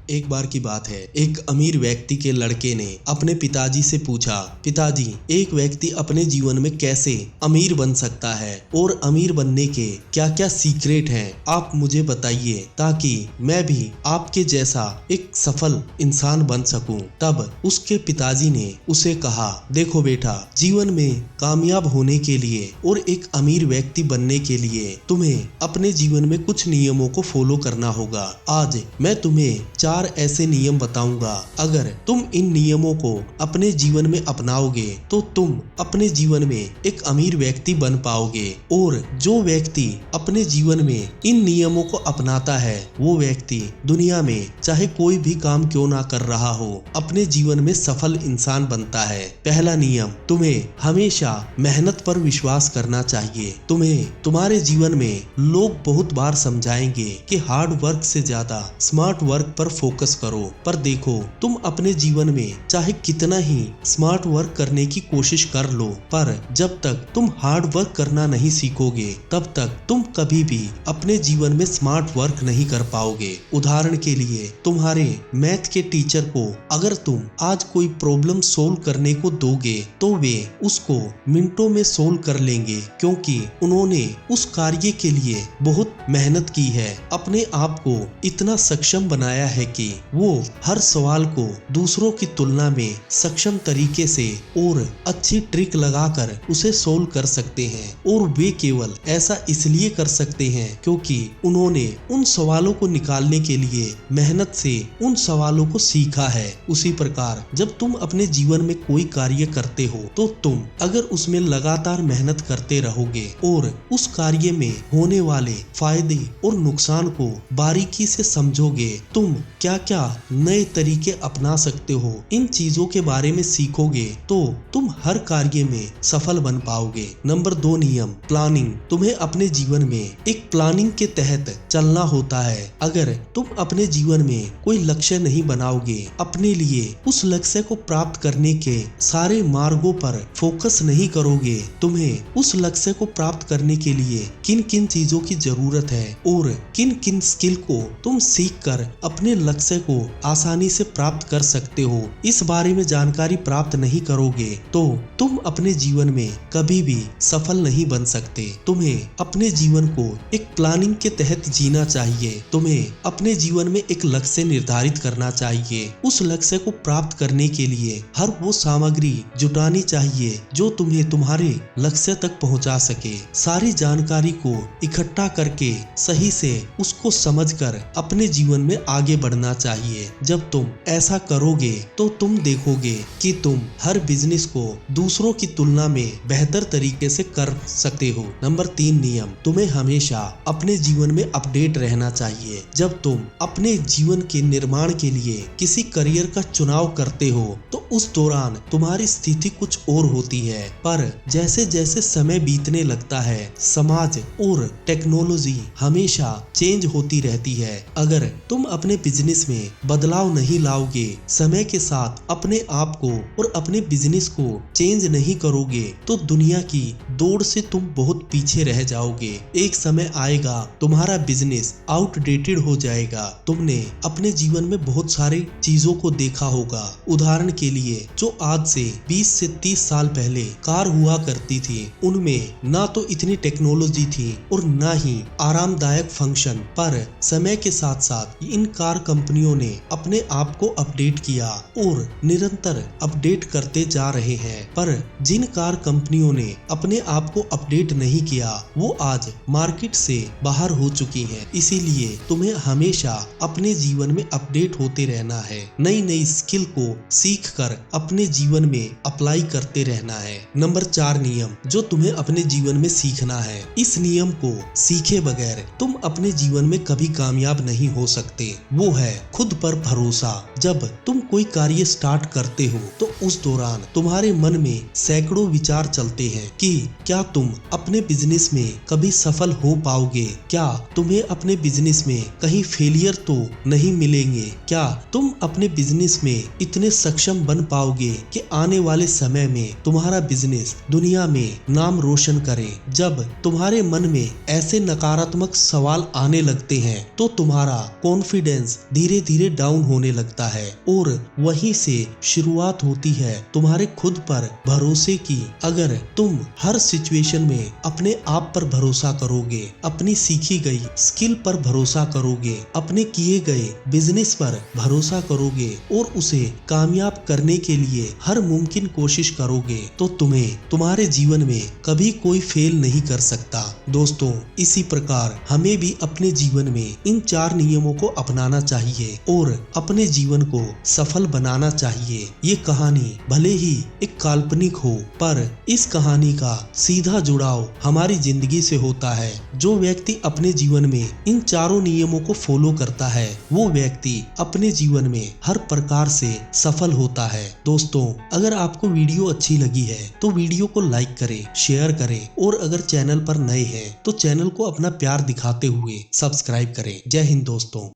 एक बार की बात है, एक अमीर व्यक्ति के लड़के ने अपने पिताजी से पूछा, पिताजी, एक व्यक्ति अपने जीवन में कैसे अमीर बन सकता है और अमीर बनने के क्या क्या सीक्रेट हैं, आप मुझे बताइए ताकि मैं भी आपके जैसा एक सफल इंसान बन सकूं। तब उसके पिताजी ने उसे कहा, देखो बेटा, जीवन में कामयाब होने के लिए और एक अमीर व्यक्ति बनने के लिए तुम्हें अपने जीवन में कुछ नियमों को फॉलो करना होगा। आज मैं तुम्हें 4 ऐसे नियम बताऊंगा। अगर तुम इन नियमों को अपने जीवन में अपनाओगे तो तुम अपने जीवन में एक अमीर व्यक्ति बन पाओगे, और जो व्यक्ति अपने जीवन में इन नियमों को अपनाता है वो व्यक्ति दुनिया में चाहे कोई भी काम क्यों ना कर रहा हो, अपने जीवन में सफल इंसान बनता है। पहला नियम, तुम्हें हमेशा मेहनत पर विश्वास करना चाहिए। तुम्हें तुम्हारे जीवन में लोग बहुत बार समझाएंगे कि हार्ड वर्क से ज्यादा स्मार्ट वर्क पर फोकस करो, पर देखो, तुम अपने जीवन में चाहे कितना ही स्मार्ट वर्क करने की कोशिश कर लो, पर जब तक तुम हार्ड वर्क करना नहीं सीखोगे तब तक तुम कभी भी अपने जीवन में स्मार्ट वर्क नहीं कर पाओगे। उदाहरण के लिए, तुम्हारे मैथ के टीचर को अगर तुम आज कोई प्रॉब्लम सोल्व करने को दोगे तो वे उसको मिनटों में सोल्व कर लेंगे, क्योंकि उन्होंने उस कार्य के लिए बहुत मेहनत की है, अपने आप को इतना सक्षम बनाया है कि वो हर सवाल को दूसरों की तुलना में सक्षम तरीके से और अच्छी ट्रिक लगाकर उसे सोल्व कर सकते हैं। और वे केवल ऐसा इसलिए कर सकते हैं क्योंकि उन्होंने उन सवालों को निकालने के लिए मेहनत से उन सवालों को सीखा है। उसी प्रकार जब तुम अपने जीवन में कोई कार्य करते हो तो तुम अगर उसमें लगातार मेहनत करते रहोगे और उस कार्य में होने वाले फायदे और नुकसान को बारीकी से समझोगे, तुम क्या क्या नए तरीके अपना सकते हो, इन चीजों के बारे में सीखोगे, तो तुम हर कार्य में सफल बन पाओगे। नंबर 2 नियम, प्लानिंग। तुम्हें अपने जीवन में एक प्लानिंग के तहत चलना होता है। अगर तुम अपने जीवन में कोई लक्ष्य नहीं बनाओगे, अपने लिए उस लक्ष्य को प्राप्त करने के सारे मार्गों पर फोकस नहीं करोगे, तुम्हें उस लक्ष्य को प्राप्त करने के लिए किन किन चीजों की जरूरत है और किन किन स्किल को तुम सीख कर अपने लक्ष्य को आसानी से प्राप्त कर सकते हो, इस बारे में जानकारी प्राप्त नहीं करोगे तो तुम अपने जीवन में कभी भी सफल नहीं बन सकते। तुम्हें अपने जीवन को एक प्लानिंग के तहत जीना चाहिए। तुम्हें अपने जीवन में एक लक्ष्य निर्धारित करना चाहिए। उस लक्ष्य को प्राप्त करने के लिए हर वो सामग्री जुटानी चाहिए जो तुम्हें तुम्हारे लक्ष्य तक पहुंचा सके। सारी जानकारी को इकट्ठा करके सही से उसको समझकर अपने जीवन में आगे बढ़ना चाहिए। जब तुम ऐसा करोगे तो तुम देखोगे कि तुम हर बिजनेस को दूसरों की तुलना में बेहतर तरीके से कर सकते हो। नंबर 3 नियम, तुम्हें हमेशा अपने जीवन में अपडेट रहना चाहिए। जब तुम अपने जीवन के निर्माण के लिए किसी करियर का चुनाव करते हो तो उस दौरान तुम्हारी स्थिति कुछ और होती है, पर जैसे जैसे समय बीतने लगता है, समाज और टेक्नोलॉजी हमेशा चेंज होती रहती है। अगर तुम अपने बिजनेस में बदलाव नहीं लाओगे, समय के साथ अपने आप को और अपने बिजनेस को चेंज नहीं करोगे तो दुनिया की दौड़ से तुम बहुत पीछे रह जाओगे। एक समय आएगा तुम्हारा बिजनेस आउटडेटेड हो जाएगा। तुमने अपने जीवन में बहुत सारी चीजों को देखा होगा। उदाहरण के लिए, जो आज से 20 से 30 साल पहले कार हुआ करती थी, उनमें ना तो इतनी टेक्नोलॉजी थी और ना ही आरामदायक फंक्शन, पर समय के साथ साथ इन कार कंपनियों ने अपने आप को अपडेट किया और निरंतर अपडेट करते जा रहे हैं। पर जिन कार कंपनियों ने अपने आप को अपडेट नहीं किया वो आज मार्केट से बाहर हो चुकी हैं। इसीलिए तुम्हें हमेशा अपने जीवन में अपडेट होते रहना है। नई नई स्किल को सीख कर अपने जीवन में अप्लाई करते रहना है। नंबर 4 नियम, जो तुम्हें अपने जीवन में सीखना है। इस नियम को सीखे बगैर तुम अपने जीवन में कभी कामयाब नहीं हो सकते। वो है खुद पर भरोसा। जब तुम कोई कार्य स्टार्ट करते हो तो उस दौरान तुम्हारे मन में सैकड़ों विचार चलते हैं कि क्या तुम अपने बिजनेस में कभी सफल हो पाओगे, क्या तुम्हें अपने बिजनेस में कहीं फेलियर तो नहीं मिलेंगे, क्या तुम अपने बिजनेस में इतने सक्षम बन पाओगे कि आने वाले समय में तुम्हारा बिजनेस दुनिया में नाम रोशन करे। जब तुम्हारे मन में ऐसे नकारात्मक सवाल आने लगते हैं तो तुम्हारा कॉन्फिडेंस धीरे धीरे डाउन होने लगता है और वहीं से शुरुआत होती है तुम्हारे खुद पर भरोसे की। अगर तुम हर सिचुएशन में अपने आप पर भरोसा करोगे, अपनी सीखी गई स्किल पर भरोसा करोगे, अपने किए गए बिजनेस पर भरोसा करोगे और उसे कामयाब करने के लिए हर मुमकिन कोशिश करोगे, तो तुम्हें तुम्हारे जीवन में कभी कोई फेल नहीं कर सकता। दोस्तों, इसी प्रकार हमें भी अपने जीवन में इन 4 नियमों को अपनाना चाहिए और अपने जीवन को सफल बनाना चाहिए। ये कहानी भले ही एक काल्पनिक हो, पर इस कहानी का सीधा जुड़ाव हमारी जिंदगी से होता है। जो व्यक्ति अपने जीवन में इन 4 नियमों को फॉलो करता है, वो व्यक्ति अपने जीवन में हर प्रकार से सफल होता है। दोस्तों, अगर आपको वीडियो अच्छी लगी है तो वीडियो को लाइक करें, शेयर करें और अगर चैनल पर नए हैं तो चैनल को अपना प्यार दिखाते हुए सब्सक्राइब करें। जय हिंद दोस्तों।